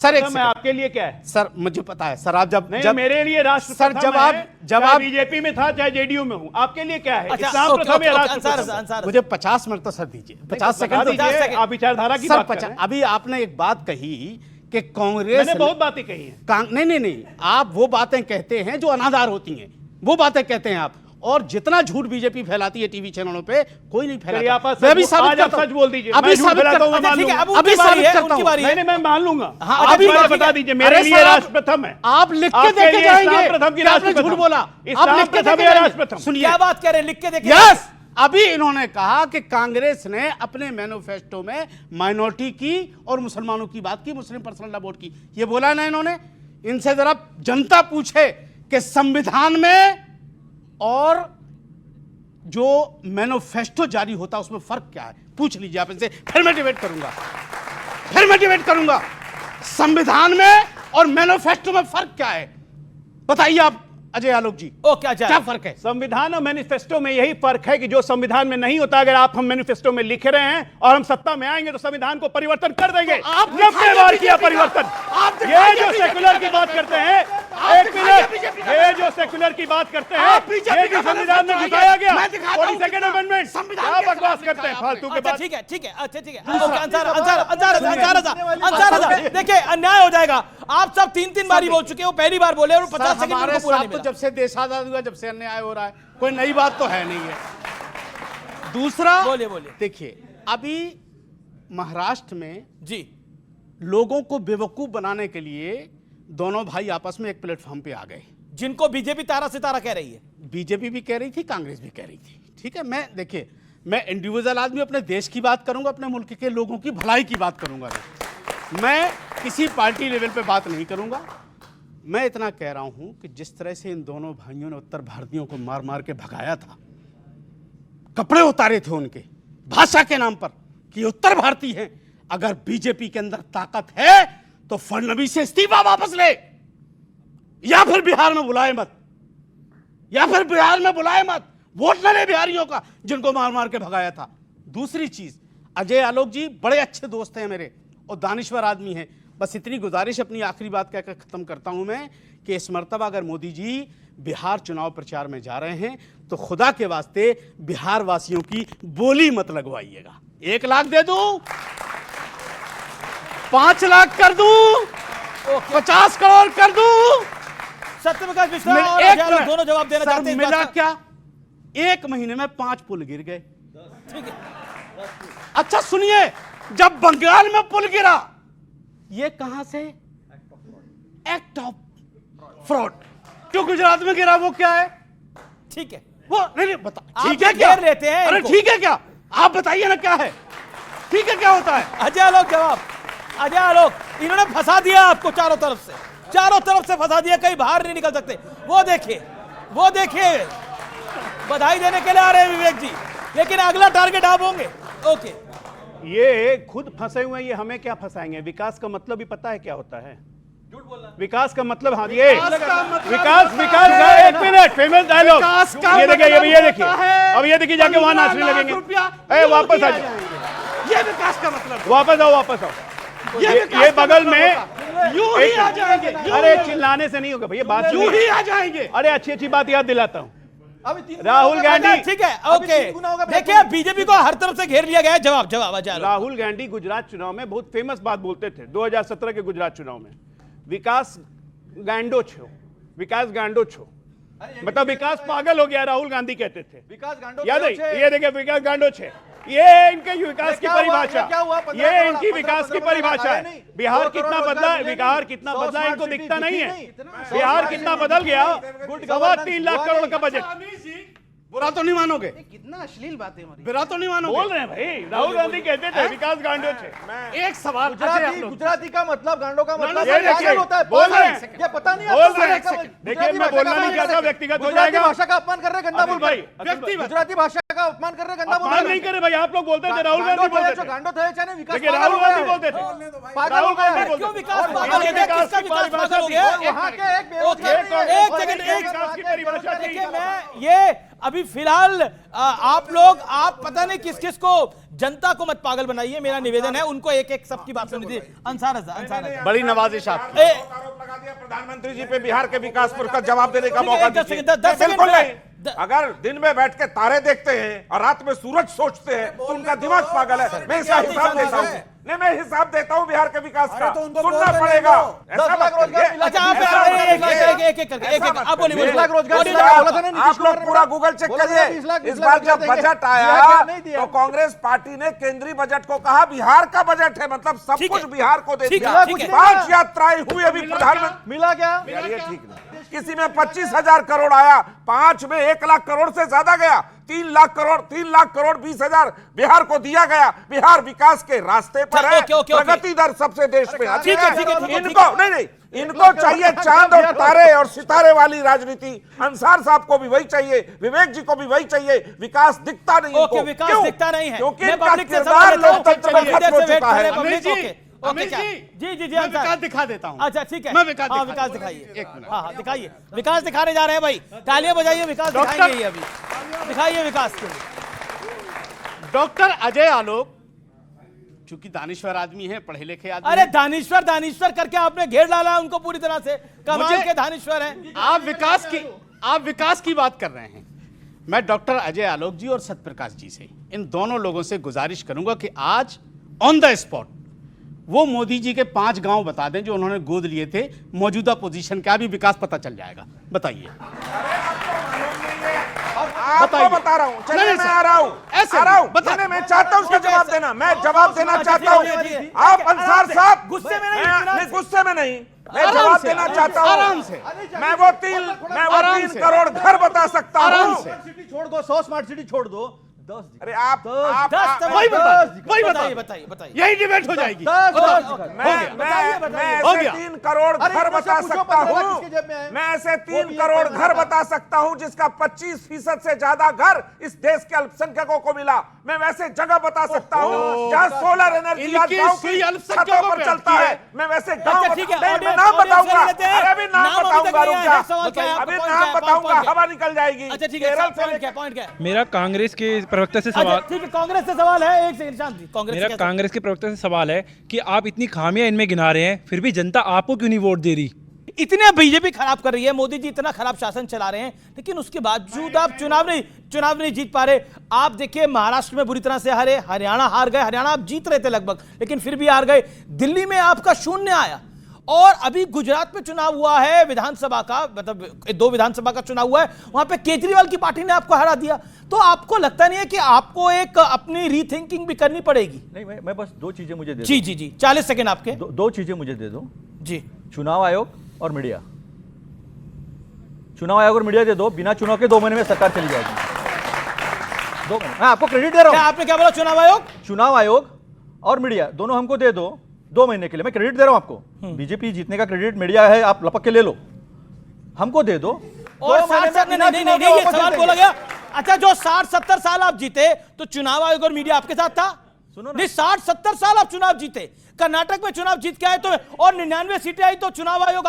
Sir एक मैं आपके लिए क्या है सर, मुझे पता है सर, आप जब मेरे लिए राष्ट्र सर जब आप बीजेपी में था चाहे जेडीयू में हूं, आपके लिए क्या है? अच्छा, इस्लाम प्रथम या राष्ट्र प्रथम? आंसर मुझे 50 मिनट तो सर दीजिए, 50 सेकंड तो दीजिए। आप विचारधारा की सर बात कर रहे हैं। अभी आपने एक बात कही कि कांग्रेस, मैंने बहुत बातें कही हैं। नहीं, आप वो बातें कहते हैं जो अनादार होती हैं, वो बातें कहते हैं आप। और जितना झूठ बीजेपी फैलाती है टीवी चैनलों पे, कोई नहीं फैलाता। मैं भी साबित करता हूं, सच बोल दीजिए। अभी साबित करता हूं, अभी साबित करता हूं। नहीं, मैं मान लूंगा। अभी बता दीजिए, मेरे लिए राष्ट्र प्रथम है। आप लिख के देके जाएंगे प्रथम की कि आपने झूठ बोला। आप लिख के देके जाएंगे। सुनिए, क्या बात कह रहे हैं, लिख के देखिए। यस, अभी इन्होंने कहा कि कांग्रेस ने अपने मैनिफेस्टो में माइनॉरिटी की और मुसलमानों की बात की, मुस्लिम पर्सनल लॉ बोर्ड की। ये बोला ना इन्होंने। इनसे जरा जनता पूछे कि संविधान में और जो मैनिफेस्टो जारी होता है उसमें फर्क क्या है, पूछ लीजिए आप इनसे। फिर मैं डिबेट करूंगा। संविधान में और मैनिफेस्टो में फर्क क्या है, बताइए आप अजय आलोक जी। क्या फर्क है? संविधान और मैनिफेस्टो में यही फर्क है कि जो संविधान में नहीं होता, अगर आप हम मैनिफेस्टो में लिख रहे हैं और हम सत्ता में आएंगे तो संविधान को परिवर्तन कर देंगे। तो आप 90 बार किया परिवर्तन। ये जो सेकुलर की बात करते हैं, एक मिनट, ये जो सेकुलर की बात करते हैं, ये भी संविधान में घुसाया गया। 42nd amendment. क्या बकवास करते हैं फालतू के बात। ठीक है, अच्छा ठीक है। देखिए, अन्याय हो जाएगा। आप सब 3 बारी बोल चुके हो, पहली बार बोले और 50 सेकंड हमारे पूरा नहीं साथ तो मिला। जब से देश आजाद हुआ, जब से अन्याय हो रहा है, कोई नई बात तो है नहीं है। दूसरा, बोलिए। देखिए, अभी महाराष्ट्र में जी, लोगों को बेवकूफ बनाने के लिए दोनों भाई आपस में एक प्लेटफॉर्म पे आ गए, जिनको बीजेपी तारा सितारा कह रही है। बीजेपी भी कह रही थी, कांग्रेस भी कह रही थी। ठीक है, मैं इंडिविजुअल आदमी अपने देश की बात करूंगा, अपने मुल्क के लोगों की भलाई की बात करूंगा। मैं किसी पार्टी लेवल पे बात नहीं करूंगा। मैं इतना कह रहा हूं कि जिस तरह से इन दोनों भाइयों ने उत्तर भारतीयों को मार मार के भगाया था, कपड़े उतारे थे उनके भाषा के नाम पर कि उत्तर भारतीय हैं। अगर बीजेपी के अंदर ताकत है तो फडणवीस से इस्तीफा वापस ले, या फिर बिहार में बुलाए मत, वोट न ले बिहारियों का जिनको मार मार के भगाया था। दूसरी चीज, अजय आलोक जी बड़े अच्छे दोस्त हैं मेरे और दानिश्वर आदमी हैं। बस इतनी गुजारिश अपनी आखिरी बात कहकर खत्म करता हूं मैं कि इस मर्तबा अगर मोदी जी बिहार चुनाव प्रचार में जा रहे हैं तो खुदा के वास्ते बिहार वासियों की बोली मत लगवाइएगा। 1 लाख दे दूं, 5 लाख कर दूं, 50 करोड़ कर दूं। सत्यप्रकाश मिश्रा और अजय आलोक दोनों जवाब देना चाहते हैं। मिला क्या? 1 महीने में 5 पुल गिर गए। ठीक है, अच्छा सुनिए, जब बंगाल में पुल गिरा, ये कहां से? Act of fraud. जो गुजरात में गिरा वो क्या है? ठीक है, वो नहीं बता। ठीक आप है क्या? घेर लेते हैं अरे इनको। ठीक है क्या? आप बताइए ना क्या है? ठीक है क्या होता है? अजय आलोक जवाब। अजय आलोक, इन्होंने फंसा दिया आपको चारों तरफ से फंसा दिया, कहीं बाहर नहीं निकल सकते। वो देखिए, बधाई देने के लिए आ रहे हैं विवेक जी, लेकिन अगला टारगेट आप होंगे। ओके, ये खुद फंसे हुए हैं, ये हमें क्या फंसाएंगे? विकास का मतलब भी पता है क्या होता है? विकास का मतलब, हाँ ये विकास एक मिनट, फेमस डायलॉग। ये देखिए, अब ये देखिए, जाके वहां नाचने लगेंगे। वापस आ जाओ, ये विकास का मतलब। वापस आओ। ये बगल में यूं ही आ जाएंगे। अरे चिल्लाने से नहीं होगा भैया, बात यूं ही आ जाएंगे। अरे अच्छी बात याद दिलाता हूँ। राहुल गांधी, ठीक है, ओके। देखिए, बीजेपी को हर तरफ से घेर लिया गया है। जवाब अजय आलोक। राहुल गांधी गुजरात चुनाव में बहुत फेमस बात बोलते थे 2017 के गुजरात चुनाव में, विकास गांडो छो। मतलब विकास पागल हो गया, राहुल गांधी कहते थे। विकास गांडो, याद है? ये देखिए, विकास गांडो छे, ये इनके विकास की परिभाषा, ये इनकी विकास की परिभाषा है। बिहार कितना बदला है, इनको दिखता नहीं है। बिहार कितना बदल गया, 3.25 लाख करोड़ का बजट। बुरा तो नहीं मानोगे? कितना अश्लील बातें हो रही बुरा तो नहीं मानोगे? बोल रहे हैं भाई, राहुल गांधी कहते थे विकास गांडो छे। एक सवाल, गुजराती का मतलब, गांडो का मतलब ये देखिए, होता है। बोल रहे हैं, ये पता नहीं बोल रहे हैं। आपको? देखिए, मैं बोलना नहीं चाहता, व्यक्तिगत हो गुजराती जाएगा। भाषा का अपमान कर रहे, गंदा बोल भाई, भाई, गुजराती भाषा का अपमान कर रहे, गंदा बोल अपमान नहीं करे भाई, आप लोग बोलते थे, राहुल गांधी बोलते थे। गांडो थे, चाहे विकास देखिए, राहुल गांधी बोलते थे, राहुल गांधी बोलते क्यों थे। विकास और पागल हो गया? विकास किसका की विकास परिभाषा पागल हो थी। गया? वहां के एक ओके, बेरोजगार एक सेकंड, विकास की परिभाषा थी। देखिए, मैं ये अभी फिलहाल आप लोग आप पता नहीं किस किस को जनता को मत पागल बनाइए, मेरा निवेदन है। उनको एक एक सबकी बात सुनी थी। अंसार रजा बड़ी नवाजिश आपकी। आरोप लगा दिया प्रधानमंत्री जी पे बिहार के विकास पर का जवाब देने का मौका दीजिए। बिल्कुल नहीं। अगर दिन में बैठ के तारे देखते हैं और रात में सूरज सोचते हैं तो उनका दिमाग पागल है। मैं इसका हिसाब देता हूँ। नहीं, मैं हिसाब देता हूँ बिहार के विकास का, सुनना पड़ेगा। ऐसा मत करिए। अच्छा आप एक करके आप बोलिए। 20 लाख रोजगार मिला है, बोला था ना नीतीश आप कुमार लोग ने पूरा बोला। गूगल चेक बोला था करिए। 20 लाख इस बार जब देंगे। बजट दिया आया क्या? नहीं दिया। तो कांग्रेस पार्टी ने केंद्रीय बजट को कहा बिहार का बजट है, मतलब सब ठीक कुछ है। बिहार को दे ठीक दिया। है, ठीक है। 5 यात्राएं हुई अभी प्रधानमंत्री। मिला क्या? यार ये ठीक नहीं। किसी में 25,000 करोड़ आया, 5 में 1 लाख करोड़ से ज्यादा गया। 3 लाख करोड़ 20,000 बिहार को दिया गया। बिहार विकास के रास्ते पर है। ओके। प्रगति दर सबसे देश में ठीक है, ठीक है, ठीक है, इनको नहीं इनको चाहिए चांद और तारे और सितारे वाली राजनीति। अंसार साहब को भी वही चाहिए, विवेक जी को भी वही चाहिए। विकास दिखता नहीं ओके, इनको। विकास क्यों? दिखता नहीं है। क्योंकि मैं इनका पब्लिक से किरदार सवाल लेता हूं। लोकतंत्र में चलिए, खत्म हो इधर से चुका वेट है। करें, अमित जी, ओके, ओके, अमित क्या? जी, जी मैं अंसार। विकास दिखा देता हूँ। अच्छा ठीक है, मैं विकास हाँ दिखा विकास देता हूँ। दिखाइए। एक मिनट। हाँ दिखाइए, विकास दिखाने जा रहे हैं भाई। तालियां बजाइए, विकास दिखाएंगे ये अभी। दिखाइए विकास के लिए। डॉक्टर अजय आलोक चूंकि दानिश्वर आदमी है, पढ़े लिखे आदमी अरे हैं। दानिश्वर करके आपने घेर डाला उनको पूरी तरह से। कमाल मुझे- के दानिश्वर हैं। आप विकास की बात कर रहे हैं। मैं डॉक्टर अजय आलोक जी और सत्यप्रकाश जी से, इन दोनों लोगों से गुजारिश करूंगा कि आज ऑन द स्पॉट वो मोदी जी के 5 गांव बता दें जो उन्होंने गोद लिए थे। मौजूदा पोजीशन का भी विकास पता चल जाएगा। बताइए। आपको बता रहा हूँ। चलिए मैं आ रहा हूँ। ऐसे आ रहा हूँ। बता- नहीं, मैं चाहता हूँ उसका ठीक है, जवाब ऐसे- देना। मैं जवाब देना अच्छा, चाहता हूँ। ठीक है, ठीक है। आप अंसार साहब गुस्से में नहीं, नहीं, गुस्से में नहीं, मैं आराम जवाब से, देना आराम चाहता से, हूँ। आराम से। मैं वो 3 से। करोड़ घर बता सकता आराम हूँ। से। सिटी छोड़ दो, 100 स्मार्ट सिटी छोड़ दो, 10 अरे आप वही बता वही बताइए, बता बताइए। यही डिबेट हो जाएगी। 10 मैं ऐसे 3 करोड़ अरे घर इनको बता से पूछो, सकता 15 लाख हूँ। किसके जेब में है? मैं ऐसे वो 3 भी करोड़ एक घर बता बता सकता हूँ जिसका 25% से ज्यादा घर इस देश के अल्पसंख्यकों को मिला। मैं वैसे जगह बता सकता हूँ जहाँ सोलर एनर्जी आज इनकी गाँव सुई की अल्पसंख्यकों छतों पर पे चलता अटकी है। है। मैं वैसे अच्छा, गाँव ठीक है, मैं ऑडियंस- नाम ऑडियंस बताऊंगा। कर लेते हैं। अरे अभी नाम नाम अभी तक बताऊंगा, नहीं रुक आया जा। है। सवाल क्या है आपका? अभी पॉइंट नाम क्या है? बताऊंगा, पॉइंट क्या है? हवा निकल जाएगी। अच्छा ठीक है, केरल से पॉइंट क्या है? मेरा कांग्रेस के प्रवक्ता से अच्छा सवाल ठीक है, कांग्रेस से सवाल है। एक सेकंड शांति। कांग्रेस से मेरा क्या कांग्रेस के प्रवक्ता से सवाल है कि आप इतनी खामियां इनमें गिना रहे हैं, फिर भी जनता आपको क्यों नहीं वोट दे रही? इतने बीजेपी खराब कर रही है, मोदी जी इतना खराब शासन चला रहे हैं, लेकिन उसके बावजूद आप चुनाव नहीं जीत पा रहे। आप देखिए महाराष्ट्र में बुरी तरह से हारे, हरियाणा हार गए। हरियाणा आप जीत रहे थे लगभग, लेकिन फिर भी हार गए। दिल्ली में आपका शून्य आया, और अभी गुजरात में चुनाव हुआ है विधानसभा का, मतलब 2 विधानसभा का चुनाव हुआ है, वहां पे केजरीवाल की पार्टी ने आपको हरा दिया। तो आपको लगता नहीं है कि आपको एक अपनी रीथिंकिंग भी करनी पड़ेगी? नहीं, मैं बस 2 चीजें मुझे दे जी जी जी, 40 सेकंड आपके। दो 2 चीजें मुझे दे दो, जी चुनाव आयोग और मीडिया। चुनाव आयोग और मीडिया दे दो, बिना चुनाव के 2 महीने में सरकार चली जाएगी। 2 महीने, मैं आपको क्रेडिट दे रहा क्या हूं। आपने क्या बोला? चुनाव आयोग, चुनाव आयोग और मीडिया दोनों हमको दे दो 2 महीने के लिए, मैं क्रेडिट दे रहा हूं आपको। बीजेपी जीतने का क्रेडिट मीडिया है, आप लपक के ले लो, हमको दे दो। और 2 महीने 60 में नहीं, बिना नहीं, चुनाव ये के सवाल वापस बोला देंगे। गया। अच्छा, जो 60-70 साल आप जीते तो चुनाव आयोग और मीडिया आपके साथ था? सुनो ना। नहीं, 60-70 साल आप चुनाव जीते, कर्नाटक में चुनाव जीत के आए तो, और 99 सीटें आई तो चुनाव आयोग